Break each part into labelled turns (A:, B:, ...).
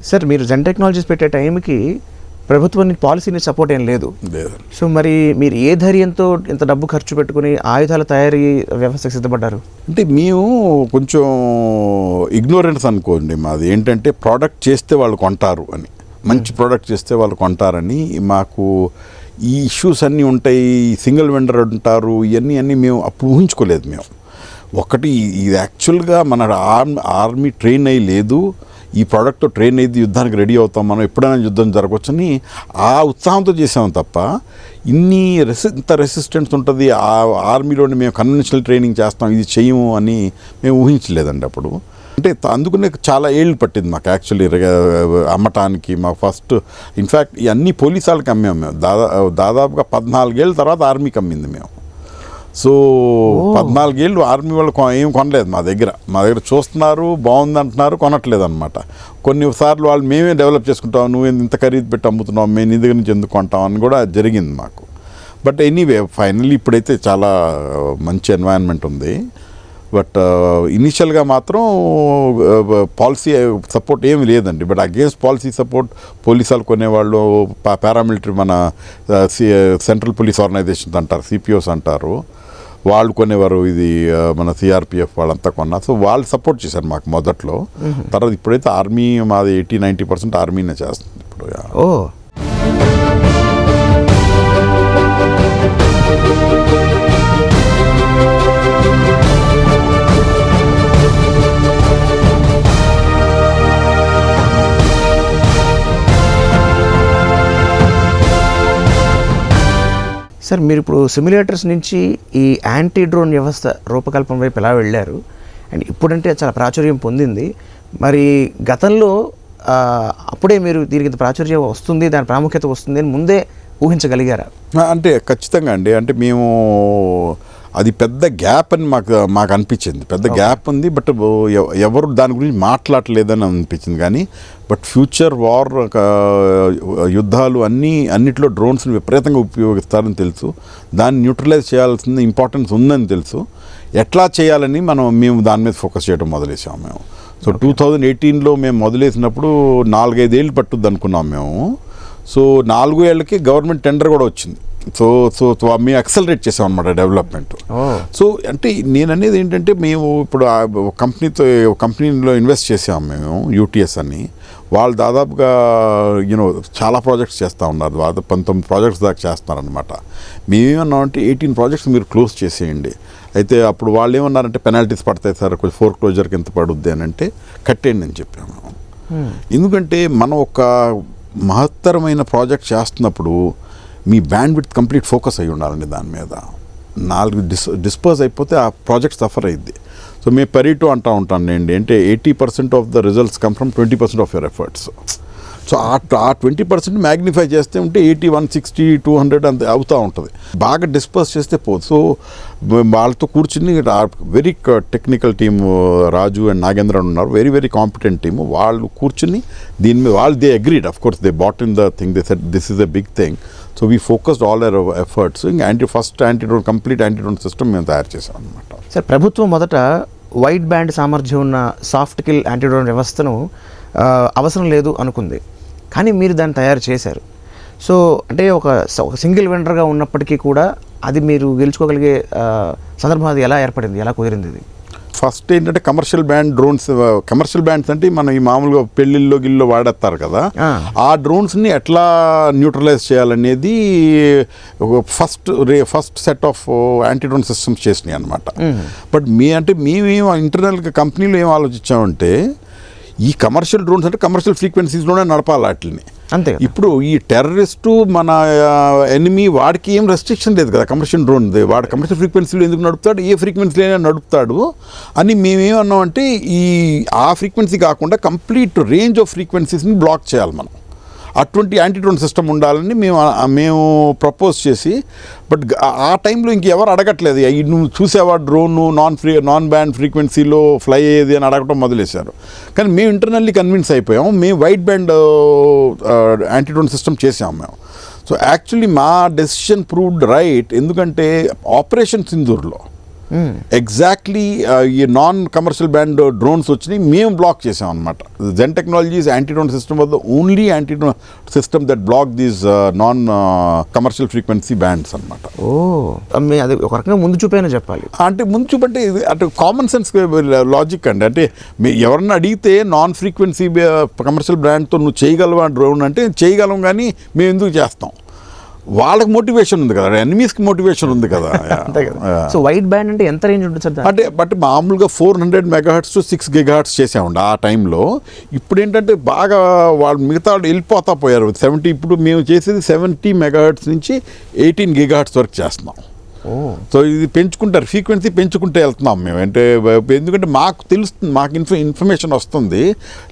A: Sir మీరు జెన్ technologies పెట్టే టైంకి ప్రభుత్వానికి పాలసీని సపోర్ట్ ఏం లేదు. సో మరి మీరు ఏ ధైర్యంతో ఇంత డబ్బు ఖర్చు పెట్టుకుని ఆయుధాల తయారీ వ్యవస్థకు సిద్ధపడ్డారు?
B: అంటే మేము కొంచెం ఇగ్నోరెన్స్ అనుకోండి మాది. ఏంటంటే ప్రోడక్ట్ చేస్తే వాళ్ళు కొంటారు అని, మంచి ప్రోడక్ట్ చేస్తే వాళ్ళు కొంటారని మాకు ఈ ఇష్యూస్ అన్నీ ఉంటాయి, సింగిల్ వెండర్ ఉంటారు, ఇవన్నీ అన్నీ మేము అప్పుడు ఊహించుకోలేదు. మేము ఒకటి ఇది యాక్చువల్గా మన ఆర్మీ ట్రైన్ అయ్యి లేదు, ఈ ప్రోడక్ట్తో ట్రైన్ అయ్యి యుద్ధానికి రెడీ అవుతాం, మనం ఎప్పుడైనా యుద్ధం జరగవచ్చని ఆ ఉత్సాహంతో చేసాము తప్ప ఇంత రెసిస్టెన్స్ ఉంటుంది ఆర్మీలోని మేము కన్వెన్షనల్ ట్రైనింగ్ చేస్తాం ఇది చేయము అని మేము ఊహించలేదండి అప్పుడు. అంటే అందుకనే చాలా ఏళ్ళు పట్టింది మాకు యాక్చువల్లీ అమ్మటానికి. మా ఫస్ట్ ఇన్ఫ్యాక్ట్ ఇవన్నీ పోలీసు వాళ్ళకి అమ్మాము మేము. దాదాపుగా 14 ఏళ్ళ తర్వాత ఆర్మీకి అమ్మింది మేము. సో 14 ఏళ్ళు ఆర్మీ వాళ్ళు ఏం కొనలేదు మా దగ్గర చూస్తున్నారు, బాగుంది అంటున్నారు, కొనట్లేదు అనమాట. కొన్నిసార్లు వాళ్ళు మేమే డెవలప్ చేసుకుంటాం, నువ్వు ఇంత ఖరీదు పెట్టి అమ్ముతున్నావు, మేము నీ దగ్గర నుంచి ఎందుకు కొంటాం అని కూడా జరిగింది మాకు. బట్ ఎనీవే ఫైనల్లీ ఇప్పుడైతే చాలా మంచి ఎన్వైరన్మెంట్ ఉంది. బట్ ఇనిషియల్గా మాత్రం పాలసీ సపోర్ట్ ఏమి లేదండి. But against policy support police వాళ్ళు కొనేవాళ్ళు, పారామిలిటరీ మన సెంట్రల్ పోలీస్ ఆర్గనైజేషన్స్ అంటారు, సిపిఓస్ అంటారు, వాళ్ళు కొనేవారు. ఇది మన సిఆర్పిఎఫ్ వాళ్ళంతా కొన్నా. సో వాళ్ళు సపోర్ట్ చేశారు మాకు మొదట్లో. తర్వాత ఇప్పుడైతే ఆర్మీ మాది 80-90% ఆర్మీనే చేస్తుంది ఇప్పుడు.
A: సార్ మీరు ఇప్పుడు సిమ్యులేటర్స్ నుంచి ఈ యాంటీ డ్రోన్ వ్యవస్థ రూపకల్పన వైపు ఎలా వెళ్ళారు, అండ్ ఇప్పుడంటే చాలా ప్రాచుర్యం పొందింది. మరి గతంలో అప్పుడే మీరు దీనికి ఇంత ప్రాచుర్యం వస్తుంది, దాని ప్రాముఖ్యత వస్తుంది అని ముందే ఊహించగలిగారా?
B: అంటే ఖచ్చితంగా అండి. అంటే మేము అది పెద్ద గ్యాప్ అని మాకు అనిపించింది. పెద్ద గ్యాప్ ఉంది, బట్ ఎవరు దాని గురించి మాట్లాడలేదని అనిపించింది. కానీ బట్ ఫ్యూచర్ వార్ యుద్ధాలు అన్నిట్లో డ్రోన్స్ని విపరీతంగా ఉపయోగిస్తారని తెలుసు. దాన్ని న్యూట్రలైజ్ చేయాల్సిన ఇంపార్టెన్స్ ఉందని తెలుసు. ఎట్లా చేయాలని మేము దాని మీద ఫోకస్ చేయడం మొదలేసాము మేము. సో 2018లో మేము మొదలేసినప్పుడు 4-5 ఏళ్ళు పట్టుద్ది అనుకున్నాం మేము. సో 4 ఏళ్ళకి గవర్నమెంట్ టెండర్ కూడా వచ్చింది. సో మేము యాక్సలరేట్ చేసాం అనమాట డెవలప్మెంట్. సో అంటే నేను అనేది ఏంటంటే మేము ఇప్పుడు కంపెనీలో ఇన్వెస్ట్ చేసాము మేము, యూటీఎస్ అని. వాళ్ళు దాదాపుగా చాలా ప్రాజెక్ట్స్ చేస్తూ ఉన్నారు, 19 ప్రాజెక్ట్స్ దాకా చేస్తున్నారనమాట. మేమేమన్నామంటే 18 ప్రాజెక్ట్స్ మీరు క్లోజ్ చేసేయండి. అయితే అప్పుడు వాళ్ళు ఏమన్నారంటే పెనాల్టీస్ పడతాయి సార్, కొంచెం ఫోర్ క్లోజర్కి ఎంత పడుద్ది అని అంటే కట్టేయండి అని చెప్పాము. ఎందుకంటే మనం ఒక మహత్తరమైన ప్రాజెక్ట్ చేస్తున్నప్పుడు మీ బ్యాండ్ విడ్త్ కంప్లీట్ ఫోకస్ అయ్యి ఉండాలండి దాని మీద. 4 డిస్పర్స్ అయిపోతే ఆ ప్రాజెక్ట్ సఫర్ అయ్యిద్ది. సో మేము పెరీటో అంటూ ఉంటానండి, అంటే 80% of the results come from 20% of your efforts. So ఆ 20% మ్యాగ్నిఫై చేస్తే ఉంటే 80, 160, 200 అంత అవుతూ ఉంటుంది. బాగా డిస్పర్స్ చేస్తే పోదు. సో వాళ్ళతో కూర్చుని very technical team, Raju and Nagendra ఉన్నారు, వెరీ వెరీ కాంపిటెంట్ టీమ్. వాళ్ళు కూర్చుని దీని మీద they agreed. Of course they bought in the thing, they said this is a big thing. So we focused all our efforts. ఇంకా first complete anti drone system మేము తయారు చేసాం అనమాట.
A: Sir ప్రభుత్వం మొదట వైడ్ బ్యాండ్ సామర్థ్యం ఉన్న సాఫ్ట్ కిల్ యాంటీ డ్రోన్ వ్యవస్థను అవసరం లేదు అనుకుంది, కానీ మీరు దాన్ని తయారు చేశారు. సో అంటే ఒక సింగిల్ వెండర్గా ఉన్నప్పటికీ కూడా అది మీరు గెలుచుకోగలిగే సందర్భం అది ఎలా ఏర్పడింది, ఎలా కుదిరింది? ఇది
B: ఫస్ట్ ఏంటంటే కమర్షియల్ బ్యాండ్స్ అంటే మనం ఈ మామూలుగా పెళ్ళిళ్ళలో వాడేస్తారు కదా, ఆ డ్రోన్స్ని ఎట్లా న్యూట్రలైజ్ చేయాలనేది first set of anti drone systems చేసినాయి అనమాట. బట్ మేమేం ఇంటర్నల్గా కంపెనీలో ఏం ఆలోచించామంటే ఈ కమర్షియల్ డ్రోన్స్ అంటే కమర్షియల్ ఫ్రీక్వెన్సీస్లోనే నడపాలి వాటిని.
A: అంతే.
B: ఇప్పుడు ఈ టెర్రరిస్టు మన ఎనిమీ వాడికి ఏం రెస్ట్రిక్షన్ లేదు కదా కమర్షియల్ డ్రోన్. వాడు కమర్షియల్ ఫ్రీక్వెన్సీలో ఎందుకు నడుపుతాడు, ఏ ఫ్రీక్వెన్సీలో అయినా నడుపుతాడు అని మేమేమన్నామంటే ఆ ఫ్రీక్వెన్సీ కాకుండా కంప్లీట్ రేంజ్ ఆఫ్ ఫ్రీక్వెన్సీస్ని బ్లాక్ చేయాలి మనం. అటువంటి యాంటీ డ్రోన్ సిస్టమ్ ఉండాలని మేము ప్రపోజ్ చేసి, బట్ ఆ టైంలో ఇంకెవరు అడగట్లేదు. నువ్వు చూసేవా డ్రోన్ నాన్ బ్యాండ్ ఫ్రీక్వెన్సీలో ఫ్లై అయ్యేది అని అడగటం మొదలేశారు. కానీ మేము ఇంటర్నల్లీ కన్విన్స్ అయిపోయాము, మేము wide band anti drone system చేసాము మేము. సో యాక్చువల్లీ మా డెసిషన్ ప్రూవ్డ్ రైట్. ఎందుకంటే ఆపరేషన్ సింధూర్లో ఎగ్జాక్ట్లీ ఈ నాన్ కమర్షియల్ బ్యాండ్ డ్రోన్స్ వచ్చినాయి, మేము బ్లాక్ చేసాం అనమాట. Zen Technologies anti drone system was the only anti drone system that block these non commercial frequency bands అనమాట.
A: అది ఒక రకంగా ముందు చూపైనా చెప్పాలి.
B: అంటే ముందు చూపంటే అంటే కామన్ సెన్స్ లాజిక్ అండి. అంటే ఎవరన్నా అడిగితే నాన్ ఫ్రీక్వెన్సీ కమర్షియల్ బ్రాండ్తో నువ్వు చేయగలవా డ్రోన్ అంటే చేయగలం, కానీ మేము ఎందుకు చేస్తాం? వాళ్ళకి మోటివేషన్ ఉంది కదా, ఎనిమీస్కి మోటివేషన్ ఉంది కదా.
A: సో వైడ్ బ్యాండ్ అంటే ఎంత రేంజ్ ఉంటుంది సార్?
B: అంటే బట్ మామూలుగా 400 MHz to 6 GHz చేసామండి ఆ టైంలో. ఇప్పుడు ఏంటంటే బాగా వాళ్ళు మిగతా వాళ్ళు వెళ్ళిపోతా పోయారు 70. ఇప్పుడు మేము చేసేది 70 MHz నుంచి 18 GHz వరకు చేస్తున్నాం. సో ఇది పెంచుకుంటారు, ఫ్రీక్వెన్సీ పెంచుకుంటే వెళ్తున్నాం మేము. అంటే ఎందుకంటే మాకు తెలుస్తుంది, మాకు ఇన్ఫర్మేషన్ వస్తుంది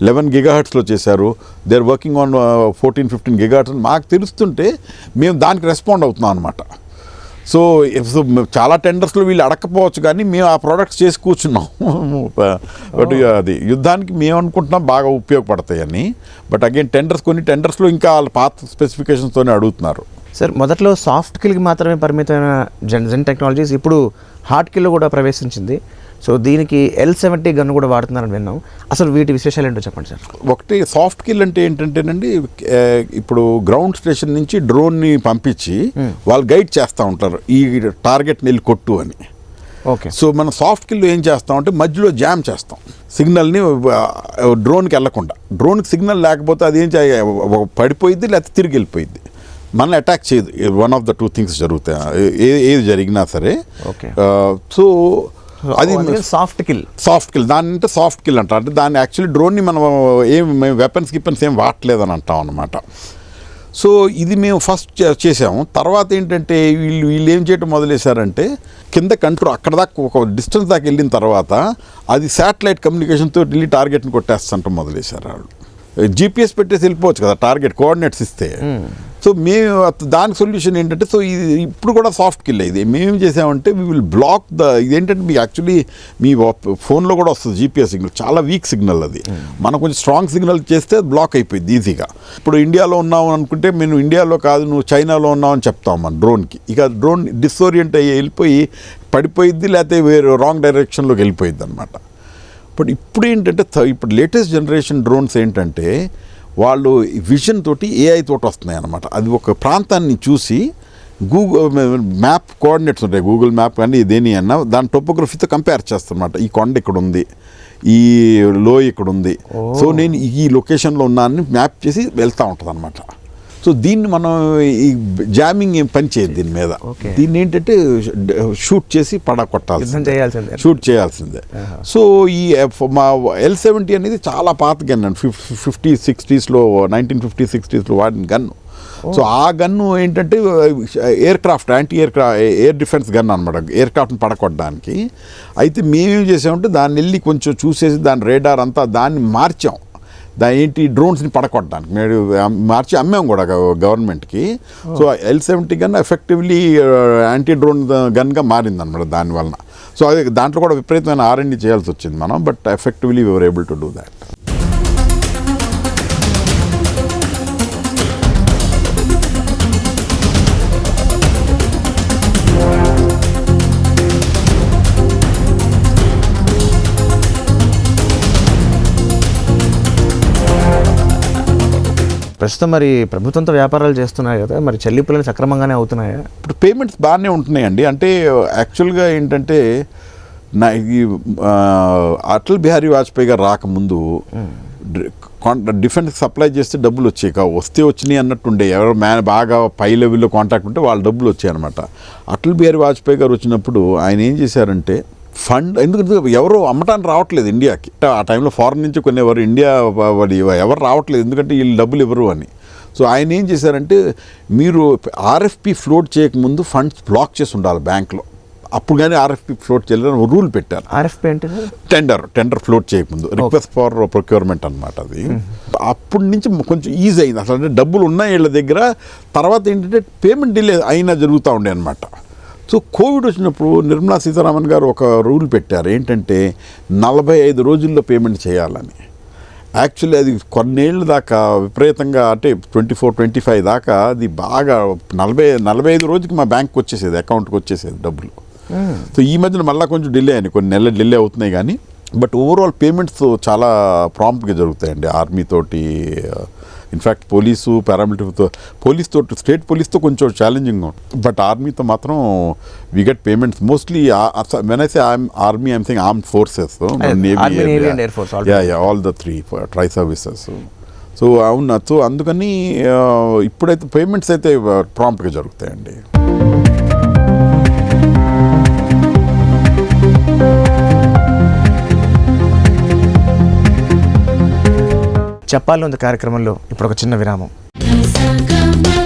B: 11 GHzలో చేశారు, they are working on 14-15 GHz అని మాకు తెలుస్తుంటే మేము దానికి రెస్పాండ్ అవుతున్నాం అనమాట. సో చాలా టెండర్స్లో వీళ్ళు అడగకపోవచ్చు, కానీ మేము ఆ ప్రోడక్ట్స్ చేసి కూర్చున్నాం. బట్ అది యుద్ధానికి మేము అనుకుంటున్నాం బాగా ఉపయోగపడతాయని. బట్ అగైన్ కొన్ని టెండర్స్లో ఇంకా వాళ్ళ పాత స్పెసిఫికేషన్స్తోనే అడుగుతున్నారు.
A: సార్ మొదట్లో సాఫ్ట్ కిల్కి మాత్రమే పరిమితమైన జెన్ టెక్నాలజీస్ ఇప్పుడు హార్డ్ కిల్లో కూడా ప్రవేశించింది. సో దీనికి L70 గన్ కూడా వాడుతున్నారని విన్నాం. అసలు వీటి విశేషాలు ఏంటో చెప్పండి సార్.
B: ఒకటి సాఫ్ట్ కిల్ అంటే ఏంటంటేనండి, ఇప్పుడు గ్రౌండ్ స్టేషన్ నుంచి డ్రోన్ని పంపించి వాళ్ళు గైడ్ చేస్తూ ఉంటారు ఈ టార్గెట్ని వెళ్ళి కొట్టు అని.
A: ఓకే.
B: సో మనం సాఫ్ట్ కిల్ ఏం చేస్తామంటే మధ్యలో జామ్ చేస్తాం సిగ్నల్ని, డ్రోన్కి వెళ్ళకుండా. డ్రోన్కి సిగ్నల్ లేకపోతే అది ఏం పడిపోయిద్ది, లేకపోతే తిరిగి వెళ్ళిపోయిద్ది, మనల్ని అటాక్ చేయదు. వన్ ఆఫ్ ద 2 థింగ్స్ జరుగుతాయి, ఏది జరిగినా సరే. సో అది
A: సాఫ్ట్
B: కిల్ దాని అంటే సాఫ్ట్ కిల్ అంటారు. అంటే దాన్ని యాక్చువల్లీ డ్రోన్ని మనం మేము వెపన్స్ ఏం వాడలేదని అంటాం అనమాట. సో ఇది మేము ఫస్ట్ చేసాము. తర్వాత ఏంటంటే వీళ్ళు ఏం చేయడం మొదలేశారంటే, కింద కంట్రోల్ అక్కడ దాకా ఒక డిస్టెన్స్ దాకా వెళ్ళిన తర్వాత అది శాటిలైట్ కమ్యూనికేషన్తో వెళ్ళి టార్గెట్ని కొట్టేస్తుంటాం మొదలేశారు వాళ్ళు. GPS పెట్టేసి వెళ్ళిపోవచ్చు కదా టార్గెట్ కోఆర్డినేట్స్ ఇస్తే. సో మేము దానికి సొల్యూషన్ ఏంటంటే, సో ఇది ఇప్పుడు కూడా సాఫ్ట్ కిల్. ఇది మేమేం చేసామంటే వీ విల్ బ్లాక్ ఇదేంటంటే మీకు యాక్చువల్లీ మీ ఫోన్లో కూడా వస్తుంది GPS సిగ్నల్, చాలా వీక్ సిగ్నల్ అది. మనం కొంచెం స్ట్రాంగ్ సిగ్నల్ చేస్తే బ్లాక్ అయిపోయింది ఈజీగా. ఇప్పుడు ఇండియాలో ఉన్నావు అనుకుంటే మేము ఇండియాలో కాదు నువ్వు చైనాలో ఉన్నావు అని చెప్తాం మన డ్రోన్కి. ఇక డ్రోన్ డిస్ఓరియంట్ అయ్యి వెళ్ళిపోయి పడిపోయిద్ది, లేకపోతే వేరే రాంగ్ డైరెక్షన్లోకి వెళ్ళిపోయిద్ది అనమాట. బట్ ఇప్పుడు ఏంటంటే ఇప్పుడు లేటెస్ట్ జనరేషన్ డ్రోన్స్ ఏంటంటే వాళ్ళు విజన్ తోటి AI తోటి వస్తున్నాయి అన్నమాట. అది ఒక ప్రాంతాన్ని చూసి గూగుల్ మ్యాప్ కోఆర్డినేట్స్ ఉంటాయి, గూగుల్ మ్యాప్ కానీ దేని అన్నా దాని టోపోగ్రఫీతో కంపేర్ చేస్తారన్నమాట. ఈ కొండ ఇక్కడ ఉంది, ఈ లోయ ఇక్కడ ఉంది, సో నేను ఈ లొకేషన్లో ఉన్నానని మ్యాప్ చేసి వెళ్తూ ఉంటుంది అనమాట. సో దీన్ని మనం ఈ జామింగ్ ఏం పని చేయదు దీని మీద. దీన్ని ఏంటంటే షూట్ చేసి పడగొట్టాల్సిందే, షూట్ చేయాల్సిందే. సో ఈ మా L70 అనేది చాలా పాత గన్ అండి, 50-60sలో 1950-60sలో వాడిన గన్ను. సో ఆ గన్ను ఏంటంటే ఎయిర్ డిఫెన్స్ గన్ అనమాట, ఎయిర్ క్రాఫ్ట్ని పడగొట్టడానికి. అయితే మేమేం చేసామంటే దాన్ని వెళ్ళి కొంచెం చూసేసి దాని రేడార్ అంతా దాన్ని మార్చాం, ఏంటి డ్రోన్స్ని పడగొట్టడానికి మేము మార్చి అమ్మాం కూడా గవర్నమెంట్కి. So L70 gun effectively anti drone గన్గా మారింది అనమాట దానివలన. సో అది దాంట్లో కూడా విపరీతమైన R&D చేయాల్సి వచ్చింది మనం, but effectively we were able to do that.
A: ప్రస్తుతం మరి ప్రభుత్వంతో వ్యాపారాలు చేస్తున్నాయి కదా, మరి చెల్లింపులను సక్రమంగానే అవుతున్నాయా?
B: ఇప్పుడు పేమెంట్స్ బాగానే ఉంటున్నాయండి. అంటే యాక్చువల్గా ఏంటంటే అటల్ బిహారీ వాజ్పేయి గారు రాకముందు డిఫెన్స్ సప్లై చేస్తే డబ్బులు వచ్చాయి, వస్తే వచ్చినాయి అన్నట్టుండే. ఎవరు బాగా పై లెవెల్లో కాంటాక్ట్ ఉంటే వాళ్ళ డబ్బులు వచ్చాయి అనమాట. అటల్ బిహారీ వాజ్పేయి గారు వచ్చినప్పుడు ఆయన ఏం చేశారంటే ఫండ్, ఎందుకంటే ఎవరు అమ్మటానికి రావట్లేదు ఇండియాకి. ఆ టైంలో ఫారెన్ నుంచి కొనేవారు, ఇండియా ఎవరు రావట్లేదు ఎందుకంటే వీళ్ళు డబ్బులు ఇవ్వరు అని. సో ఆయన ఏం చేశారంటే, మీరు RFP ఫ్లోట్ చేయకముందు ఫండ్స్ బ్లాక్ చేసి ఉండాలి బ్యాంక్లో, అప్పుడు కానీ RFP ఫ్లోట్ చేయాలని రూల్ పెట్టారు.
A: RFP అంటే
B: టెండర్ ఫ్లోట్ చేయకముందు, రిక్వెస్ట్ ఫర్ ప్రొక్యూర్మెంట్ అనమాట అది. అప్పటి నుంచి కొంచెం ఈజీ అయింది అసలు. అంటే డబ్బులు ఉన్నాయి వీళ్ళ దగ్గర. తర్వాత ఏంటంటే పేమెంట్ డిలే అయినా జరుగుతూ ఉండే అనమాట. సో కోవిడ్ వచ్చినప్పుడు నిర్మలా సీతారామన్ గారు ఒక రూల్ పెట్టారు, ఏంటంటే 45 రోజుల్లో పేమెంట్ చేయాలని. యాక్చువల్లీ అది కొన్నేళ్ళ దాకా విపరీతంగా, అంటే 24-25 దాకా అది బాగా 45 రోజుకి మా బ్యాంక్కి వచ్చేసేది, అకౌంట్కి వచ్చేసేది డబ్బులు. సో ఈ మధ్యన మళ్ళీ కొంచెం డిలే అయ్యాయి, కొన్ని నెలలు డిలే అవుతున్నాయి కానీ బట్ ఓవరాల్ పేమెంట్స్ చాలా ప్రాంప్ట్గా జరుగుతాయండి ఆర్మీ తోటి. ఇన్ఫ్యాక్ట్ పోలీసు పారామిలిటరీతో పోలీస్తో స్టేట్ పోలీస్తో కొంచెం ఛాలెంజింగ్ ఉంటుంది, బట్ ఆర్మీతో మాత్రం we get payments mostly. When I say army I'm saying armed forces,
A: Navy and Air Force, all
B: all the 3 tri services. So అవును, సో అందుకని ఇప్పుడైతే పేమెంట్స్ అయితే ప్రాంప్ట్గా జరుగుతాయండి.
A: చెప్పాలి ఉంది కార్యక్రమంలో ఇప్పుడు ఒక చిన్న విరామం.
C: Nisagama